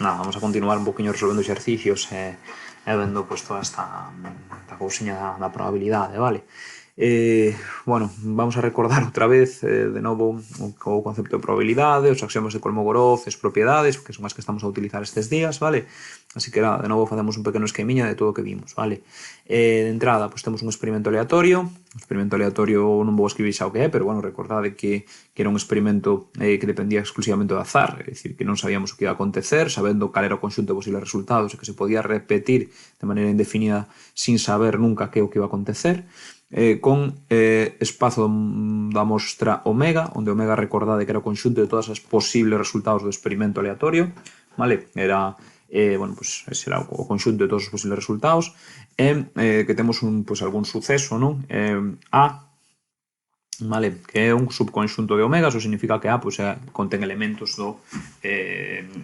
nada, vamos a continuar un poquinho resolvendo exercicios e vendo pues, toda esta cousiña da probabilidade, vale? Bueno, vamos a recordar outra vez de novo o concepto de probabilidade, os axiomas de Kolmogorov, as propiedades, que son as que estamos a utilizar estes días, vale? Así que nada, de novo facemos un pequeno esquemiña de todo o que vimos, vale? De entrada, pues temos un experimento aleatorio. O experimento aleatorio non vou escribir xa o que é, pero bueno, recordade que era un experimento que dependía exclusivamente do azar, é dicir, que non sabíamos o que iba a acontecer, sabendo cal era o conxunto de posibles resultados e que se podía repetir de maneira indefinida sin saber nunca que o que iba a acontecer, con espazo da mostra omega, onde omega recordade que era o conxunto de todas as posibles resultados do experimento aleatorio, vale? Era, bueno, pues ese era o conxunto de todos os posibles resultados, que temos pues, algún suceso, non? A, vale, que é un subconxunto de omega, eso significa que A pues, contén elementos do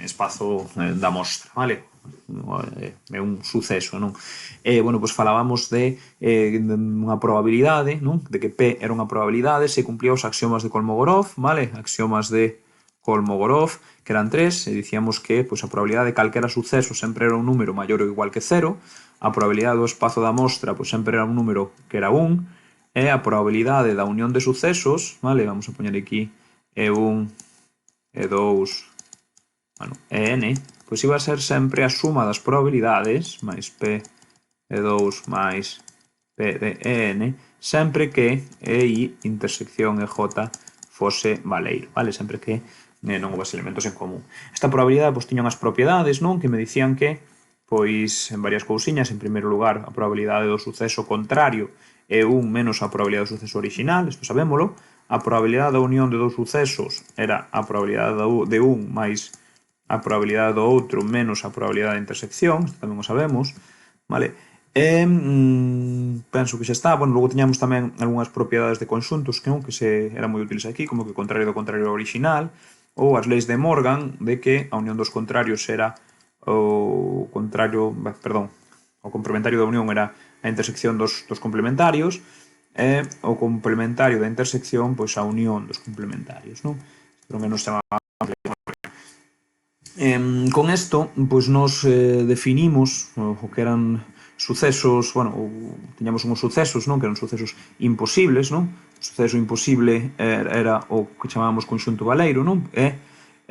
espazo da mostra, vale? É un suceso, non? Bueno, pues falábamos de unha probabilidade, non? De que P era unha probabilidade se cumplía os axiomas de Kolmogorov, vale? Axiomas de Kolmogorov, que eran 3, e dicíamos que pues, a probabilidade de calquera suceso sempre era un número maior ou igual que 0, a probabilidade do espazo da mostra pues, sempre era un número que era 1, e a probabilidade da unión de sucesos, vale? Vamos a poñer aquí E1, E2, bueno, En, pois iba a ser sempre a suma das probabilidades máis P de 2 máis P de En, sempre que EI intersección EJ fose valeiro, vale? Sempre que non houvese elementos en común. Esta probabilidade pois, tiña unhas propiedades, non? Que me dicían que, pois, en varias cousiñas, en primeiro lugar, a probabilidade do suceso contrario é 1 menos a probabilidade do suceso original, isto sabémolo. A probabilidade da unión de dous sucesos era a probabilidade de 1 máis a probabilidade do outro menos a probabilidade de intersección, isto tamén o sabemos, vale? Penso que xa está. Bueno, logo tiñamos tamén algunhas propiedades de conxuntos que se eran moi útiles aquí, como que o contrario do contrario original, ou as leis de Morgan de que a unión dos contrarios era o contrario, perdón, o complementario da unión era a intersección dos complementarios, e o complementario da intersección pois a unión dos complementarios, non? Pero menos chamaba. Con isto, pois nos definimos o que eran sucesos, bueno, tiñamos uns sucesos, non? Que eran sucesos imposibles, non? O suceso imposible era o que chamábamos conxunto baleiro, non? E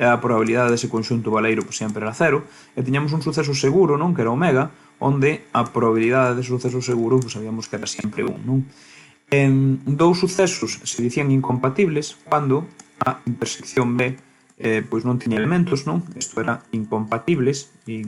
a probabilidade dese conxunto baleiro pois, sempre era 0, e tiñamos un suceso seguro, non? Que era omega, onde a probabilidade dese suceso seguro pois, sabíamos que era sempre 1, non? Dous sucesos se dicían incompatibles cando a intersección B pois non tiña elementos, non? Isto era incompatibles, e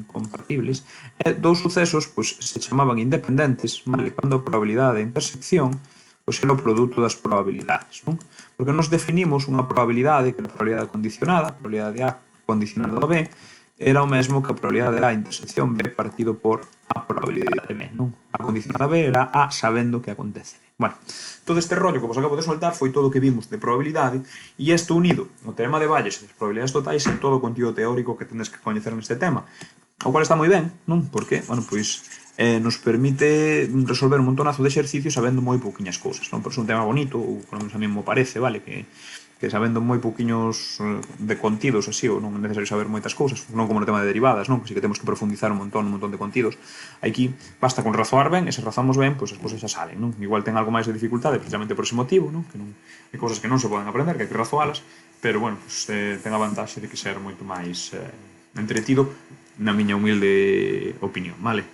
dous sucesos pois, se chamaban independentes, vale? Cando a probabilidade de intersección pois, era o produto das probabilidades, non? Porque nos definimos unha probabilidade, que era a probabilidade condicionada, a probabilidade de A condicionada a B, era o mesmo que a probabilidade de A intersección B partido por a probabilidade de B, non? A condicionada B era A sabendo que acontece. Bueno, todo este rollo que vos acabo de soltar foi todo o que vimos de probabilidade, e isto unido no teorema de Bayes e das probabilidades totais en todo o contido teórico que tendes que coñecer neste tema, o cual está moi ben, non? Porque, bueno, pois nos permite resolver un montonazo de exercicios sabendo moi pouquiñas cousas, non? Por iso é un tema bonito, ou por lo menos a mí me parece, vale? Que sabendo moi pouquiños de contidos así, ou non é necesario saber moitas cousas, non como no tema de derivadas, non? Que si que temos que profundizar un montón de contidos. Aquí basta con razoar ben, e se razamos ben, pois as cousas xa salen, non? Igual ten algo máis de dificultade precisamente por ese motivo, non? Que non hai cousas que non se poden aprender, que hai que razoalas, pero, bueno, pues, ten a vantaxe de que ser moito máis entretido na miña humilde opinión, vale?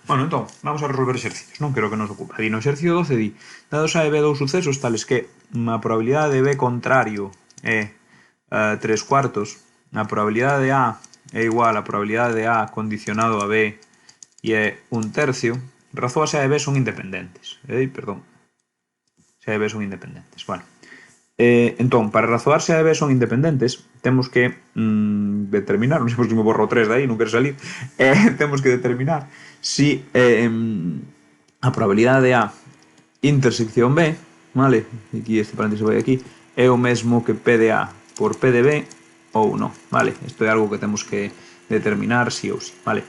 Bueno, entón, vamos a resolver exercicios, non? Que é o que nos ocupa. No exercicio 12 di, dados A e B dous sucesos tales que a probabilidade de B contrario é 3 cuartos, a probabilidade de A é igual a probabilidade de A condicionado a B e é 1/3, razón se A e B son independentes. Perdón. Se A e B son independentes. Bueno. Entón, para razoar se A e B son independentes, temos que determinar, non sei se me borro 3 de aí, non quero salir, temos que determinar si a probabilidade de A intersección B, vale? Aquí este paréntesis vai aquí, é o mesmo que P de A por P de B ou non, vale? Isto é algo que temos que determinar si ou si, vale?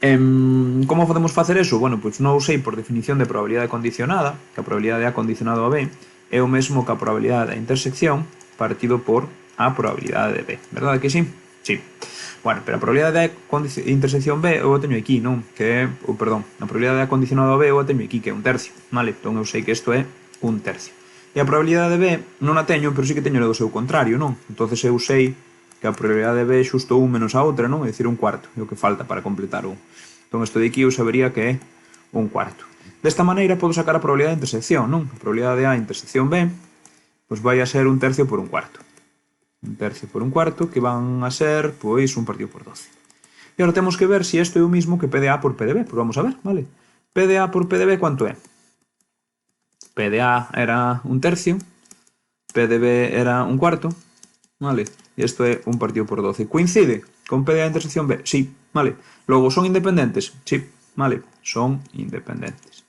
Como podemos facer eso? Bueno, pois non sei por definición de probabilidade condicionada, que a probabilidade de A condicionado a B é o mesmo que a probabilidade da intersección partido por a probabilidade de B, verdade que sí? Sí. Bueno, pero a probabilidade de intersección B eu a teño aquí, non? Que é, perdón, a probabilidade de condicionado a B eu a teño aquí, que é un tercio, vale? Entón eu sei que isto é un tercio. E a probabilidade de B non a teño, pero sí que teño do seu contrario, non? Entonces eu sei que a probabilidade de B é xusto un menos a outra, non? É dicir, un cuarto, é o que falta para completar un. Entón isto de aquí eu sabería que é un cuarto. Desta maneira podo sacar a probabilidade de intersección, non? A probabilidade de A intersección B pois vai a ser un tercio por un cuarto. Un tercio por un cuarto, que van a ser, pois, un partido por 12. E agora temos que ver se isto é o mismo que P de A por P de B. Pois vamos a ver, vale? P de A por P de B, quanto é? P de A era un tercio, P de B era un cuarto, vale? E isto é un partido por 12. Coincide con P de A intersección B? Sí, vale. Logo, son independentes? Sí, vale. Son independentes.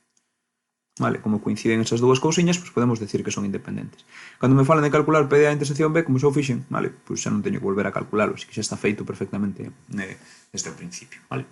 Vale, como coinciden esas dúas cousiñas, pois podemos decir que son independentes. Cando me falan de calcular P de A intersección B, como xa o fixen, vale, pois xa non teño que volver a calculalo, así que xa está feito perfectamente desde o principio, vale?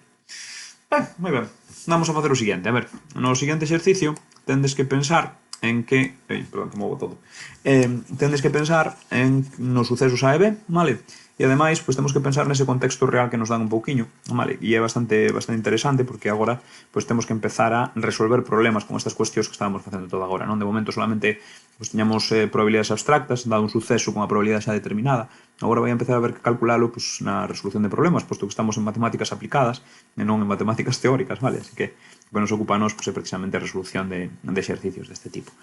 Moi ben, vamos a facer o seguinte, a ver, no seguinte exercicio tendes que pensar en que... perdón, que movo todo. Tendes que pensar en nos sucesos A e B, vale? E ademais, pois temos que pensar nese contexto real que nos dan un pouquiño, vale? E é bastante interesante porque agora pois temos que empezar a resolver problemas con estas cuestións que estábamos facendo todo agora, non? De momento solamente pois tiñamos probabilidades abstractas, dado un suceso con a probabilidade xa determinada. Agora vai a empezar a ver que calculalo pois, na resolución de problemas, posto que estamos en matemáticas aplicadas e non en matemáticas teóricas, vale? Así que o que nos ocupa a nos pois, é precisamente a resolución de exercicios deste tipo.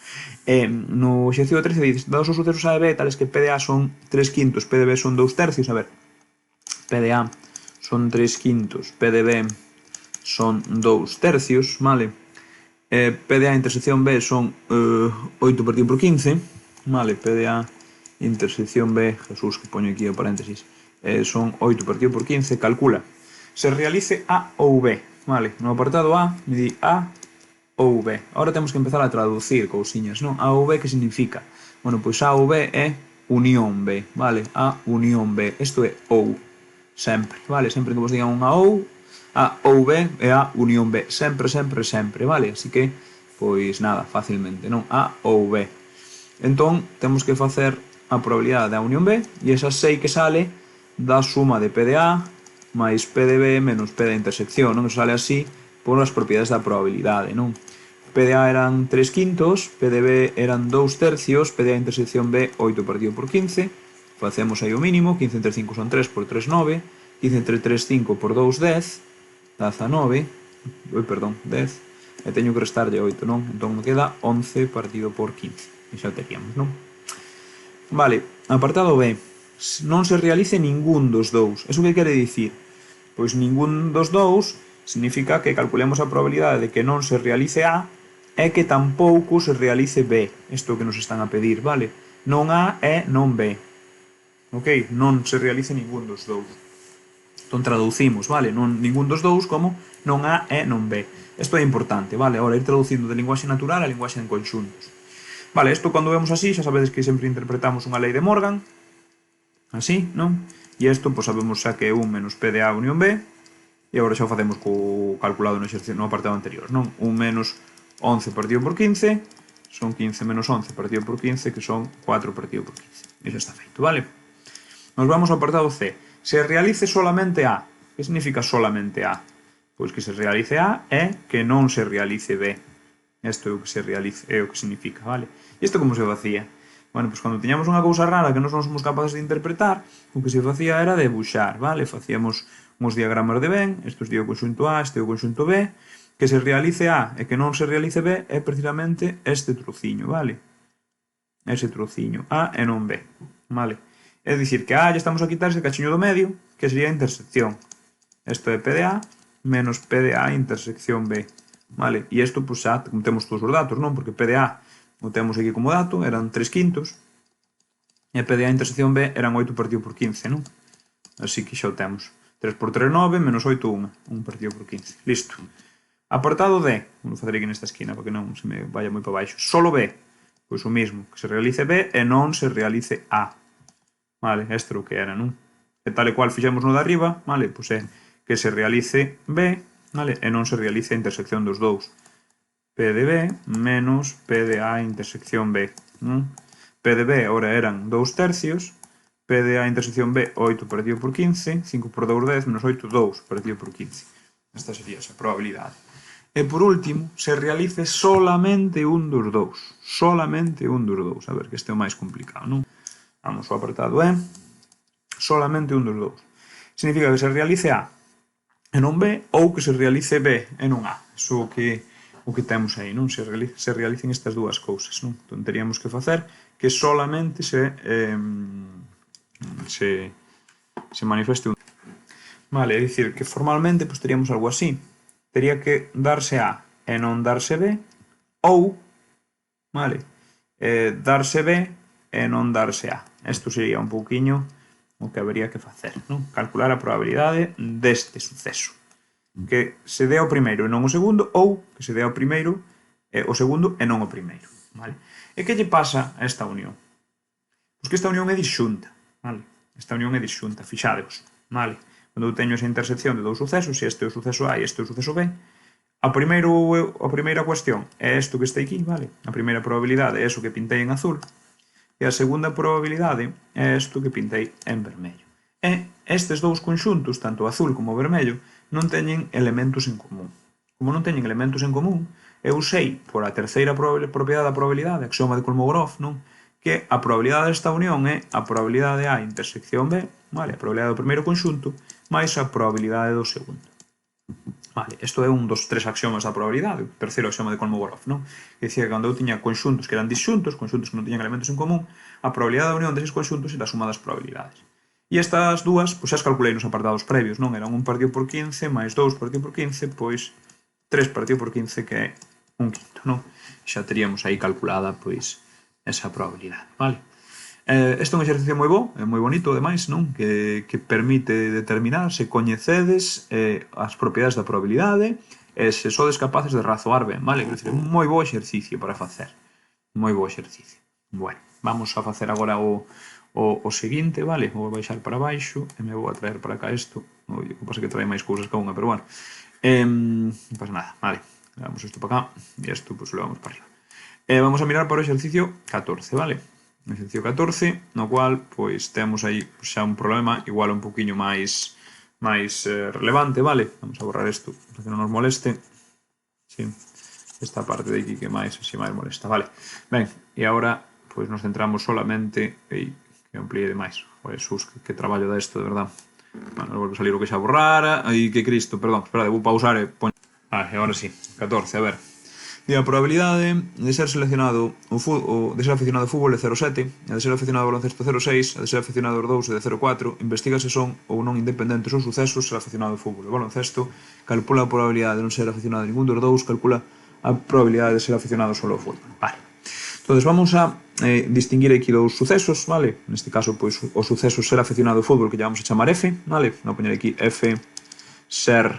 No exercicio 13 dices, dados os sucesos A e B, tales que P de A son 3 quintos, P de B son 2 tercios, a ver, P de A son 3 quintos, P de B son 2 tercios, vale? P de A intersección B son 8 partido por 15, vale? P de A intersección B, Jesús, que poño aquí o paréntesis, son 8 partido por 15, calcula. Se realice A ou B, vale? No apartado A, me di A ou B. Ahora temos que empezar a traducir cousiñas, non? A ou B que significa? Bueno, pois A ou B é unión B, vale? A unión B. Isto é ou, sempre, vale? Sempre que vos digan un A ou B é A unión B. Sempre, sempre, sempre, vale? Así que, pois nada, facilmente, non? A ou B. Entón, temos que facer a probabilidade da unión B e esa sei que sale da suma de P de A máis P de B menos P da intersección, non? Eso sale así por as propiedades da probabilidade, non? P de A eran 3 quintos, P de B eran 2 tercios, P de A intersección B 8 partido por 15, facemos aí o mínimo, 15 entre 5 son 3 por 3, 9, 15 entre 3, 5 por 2, 10, 19, perdón, 10, e teño que restarlle 8, non? Entón me queda 11 partido por 15, e xa teríamos, non? Vale, apartado B, non se realice ningún dos dous. Eso que quere dicir? Pois ningún dos dous significa que calculemos a probabilidade de que non se realice A e que tampouco se realice B. Isto que nos están a pedir, vale? Non A e non B. Ok? Non se realice ningún dos dous. Entón traducimos, vale? Non ningún dos dous como non A e non B. Isto é importante, vale? Agora ir traducindo de linguaxe natural a linguaxe en conxuntos. Vale, isto cando vemos así, xa sabedes que sempre interpretamos unha lei de Morgan, así, non? E isto, pois sabemos xa que é 1 menos P de A unión B, e agora xa o facemos co calculado no exercicio no apartado anterior, non? 1 menos 11 partido por 15 son 15 menos 11 partido por 15, que son 4 partido por 15. Iso está feito, vale? Nos vamos ao apartado C. Se realice solamente A. Que significa solamente A? Pois que se realice A e que non se realice B. Isto é o que se realice, é o que significa, vale? E isto como se facía? Bueno, pois cando tiñamos unha cousa rara que non somos capaces de interpretar, o que se facía era debuxar, vale? Facíamos uns diagramas de Ben, isto é o conxunto A, este é o conxunto B, que se realice A e que non se realice B é precisamente este trociño, vale? Ese trociño, A e non B, vale? É dicir, que A lle estamos a quitar ese cachiño do medio, que sería a intersección. Isto é P de A menos P de A intersección B, vale? E isto, pois, xa temos todos os datos, non? Porque P de A o temos aquí como dato, eran 3 quintos, e P de A intersección B eran 8 partido por 15, non? Así que xa o temos. 3 por 3, 9, menos 8, 1. 1 partido por 15. Listo. Apartado D. Vou facer aquí nesta esquina para que non se me vaya moi para baixo. Solo B. Pois o mismo. Que se realice B e non se realice A. Vale, este é o que era, non? E tal e cual fixemos no de arriba, vale? Pois é que se realice B, vale? E non se realice a intersección dos dous. P de B menos P de A intersección B. P de B ahora eran 2 tercios, P de A intersección B, 8 partido por 15, 5 por 2, 10, menos 8, 2 partido por 15. Esta sería esa probabilidade. E por último, se realice solamente un dos dous. Solamente un dos dous. A ver, que este é o máis complicado, non? Vamos, o apartado é solamente un dos dous. Significa que se realice A e non B, ou que se realice B e non A. Iso o que temos aí, non? Se realicen estas dúas cousas, non? Entón, teríamos que facer que solamente se manifeste un. Vale, é dicir, que formalmente pues, teríamos algo así. Tería que darse A e non darse B, ou, vale, darse B e non darse A. Isto sería un pouquiño o que habería que facer, non? Calcular a probabilidade deste suceso. Que se dé ao primeiro e non o segundo, ou que se dé ao primeiro o segundo e non o primeiro, vale? E que lle pasa a esta unión? Pois que esta unión é disxunta, vale? Esta unión é disxunta, fixadevos, vale? Cando eu teño esa intersección de dous sucesos, se este é o suceso A e este é o suceso B, a primeira cuestión é isto que está aquí, vale? A primeira probabilidade é iso que pintei en azul, e a segunda probabilidade é isto que pintei en vermello. E estes dous conxuntos, tanto o azul como o vermello, non teñen elementos en común. Como non teñen elementos en común, eu sei, por a terceira propiedade da probabilidade, axioma de Kolmogorov, non? Que a probabilidade desta unión é a probabilidade A intersección B, vale? A probabilidade do primeiro conxunto, máis a probabilidade do segundo. Vale, isto é un dos tres axiomas da probabilidade, o terceiro axioma de Kolmogorov, non? Que dicía que cando eu tiña conxuntos que eran disxuntos, conxuntos que non tiñan elementos en común, a probabilidade da unión deses conxuntos era a suma das probabilidades. E estas dúas, pois xa as calculei nos apartados previos, non? Eran 1 partido por 15 máis 2 partido por 15, pois 3 partido por 15, que é un quinto, non? Xa teríamos aí calculada, pois, esa probabilidade, vale? Este é un exercicio moi bo, é moi bonito, ademais, non? Que permite determinar se coñecedes as propiedades da probabilidade e se sodes capaces de razoar ben, vale? Quero dicir, é un moi bo exercicio para facer. Moi bo exercicio. Bueno, vamos a facer agora o seguinte, vale? Vou baixar para baixo e me vou a traer para cá isto. O que pasa que trae máis cousas que unha, pero bueno. Non pasa nada, vale. Levamos isto para cá e isto pues lo vamos para arriba. Vamos a mirar para o exercicio 14, vale? O exercicio 14, no cual, pois, temos aí xa un problema igual un poquinho máis relevante, vale? Vamos a borrar isto para que non nos moleste. Sí, esta parte de aquí que máis molesta, vale? Ben, e agora, pois, nos centramos solamente... que amplíe demais. Joder, Jesús, que traballo da isto, de verdad. Bueno, volve a salir o que xa borrara. Ai, que Cristo, perdón. Espera, vou pausar e poño... agora sí. 14, a ver. A probabilidade de ser seleccionado de ser aficionado ao fútbol é 0,7, a de ser aficionado ao baloncesto 0,6, a de ser aficionado aos dous é de 0,4, investiga se son ou non independentes os sucesos ser aficionado ao fútbol e baloncesto, calcula a probabilidade de non ser aficionado a ningún dos dous, calcula a probabilidade de ser aficionado solo ao fútbol. Vale. Entón, vamos a distinguir aquí dous sucesos, vale? Neste caso, pois, o suceso ser aficionado ao fútbol que lle vamos a chamar F, vale? Vou poñer aquí F, ser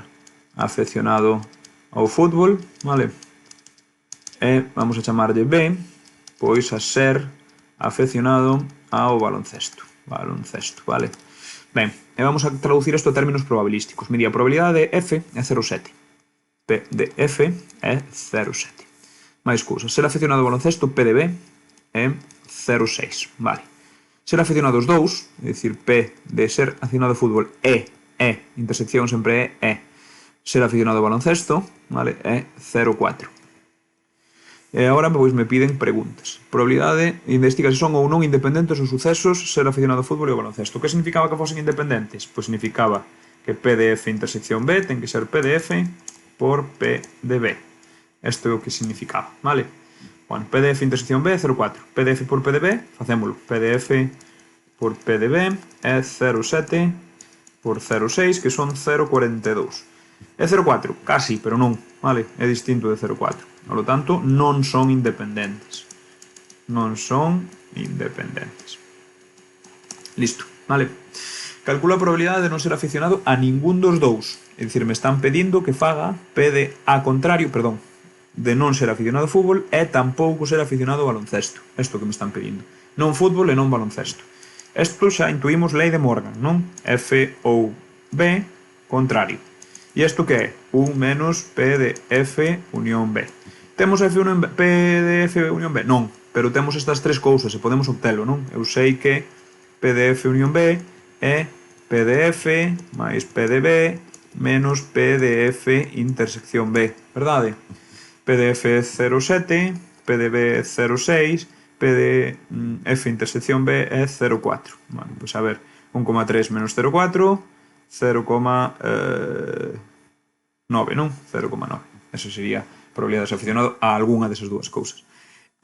aficionado ao fútbol, vale? E vamos a chamarlle B, pois a ser afeccionado ao baloncesto. Baloncesto, vale? Ben, e vamos a traducir isto a términos probabilísticos. Mira, a probabilidade de F é 0,7. P de F é 0,7. Máis cousas. Ser afeccionado ao baloncesto, P de B, é 0,6. Vale. Ser afeccionado aos dous, é dicir, P de ser aficionado ao fútbol intersección sempre é ser aficionado ao baloncesto, vale? É 0,4. E agora pois me piden preguntas. Probabilidade, investiga se son ou non independentes os sucesos ser aficionado ao fútbol e ao baloncesto. O que significaba que fosen independentes? Pois significaba que P de F intersección B ten que ser P de F por P de B. Isto é o que significaba, vale? Bueno, P de F intersección B é 0,4. P de F por P de B, facémolo. P de F por P de B é 0,7 por 0,6, que son 0,42. É 0,4, casi, pero non, vale? É distinto de 0,4. Por lo tanto, non son independentes. Non son independentes. Listo, vale? Calcula a probabilidade de non ser aficionado a ningún dos dous. É dicir, me están pedindo que faga P de A contrario, perdón, de non ser aficionado ao fútbol e tampouco ser aficionado ao baloncesto. Isto que me están pedindo. Non fútbol e non baloncesto. Isto xa intuímos lei de Morgan, non? F ou B contrario. E isto que é? 1 menos P de F unión B. Temos P de F unión B? Non, pero temos estas tres cousas e podemos obtelo, non? Eu sei que P de F unión B é P de F máis P de B menos P de F intersección B, verdade? P de F é 0,7, P de B é 0,6, P de F intersección B é 0,4. Vale, pois a ver, 1,3 menos 0,4, 0,9, non? 0,9. Esa sería a probabilidade de ser aficionado a algunha desas dúas cousas.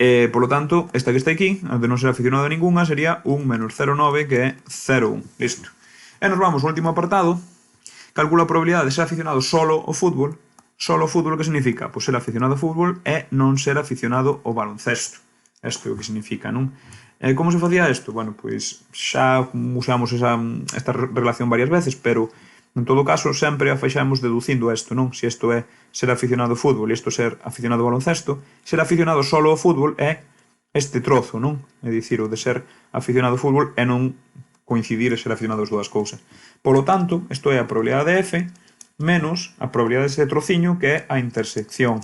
Por lo tanto, esta que está aquí, a de non ser aficionado a ninguna, sería 1 menos 0,9, que é 0,1. Listo. E nos vamos ao último apartado. Calcula a probabilidade de ser aficionado solo ao fútbol. Solo ao fútbol, que significa? Pois ser aficionado ao fútbol e non ser aficionado ao baloncesto. Isto é o que significa, non? Como se facía isto? Bueno, pois xa usamos esta relación varias veces, pero en todo caso sempre a feixamos deducindo isto, non? Se isto é ser aficionado ao fútbol e isto ser aficionado ao baloncesto, ser aficionado solo ao fútbol é este trozo, non? É dicir, o de ser aficionado ao fútbol e non coincidir e ser aficionado ás dúas cousas. Por lo tanto, isto é a probabilidade de F menos a probabilidade dese trociño, que é a intersección.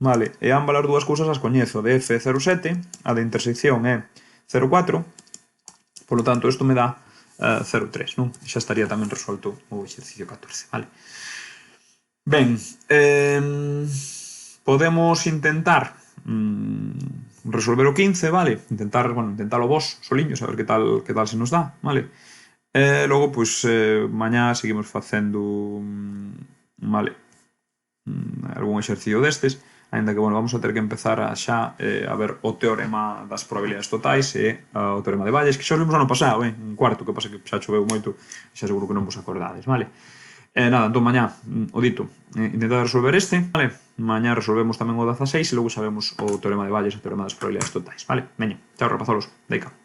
Vale, e ambas as dúas cousas as coñezo. A de F é 0,7, a de intersección é 0,4, por lo tanto, isto me dá 0,3, non? Xa estaría tamén resolto o exercicio 14, vale? Ben, podemos intentar resolver o 15, vale? Intentalo vos, soliños, a ver que tal se nos dá, vale? Logo, pois, mañá seguimos facendo, vale, algún exercicio destes, aínda que, bueno, vamos a ter que empezar a xa a ver o teorema das probabilidades totais e o teorema de Bayes, que xa os vimos ano pasado, un cuarto, que pasa que xa choveu moito, xa seguro que non vos acordades, vale? Nada, entón mañá, o dito, intentad resolver este, vale? Mañá resolvemos tamén o 16 e logo xa vemos o teorema de Bayes e o teorema das probabilidades totais, vale? Veña, chao rapazolos, deica.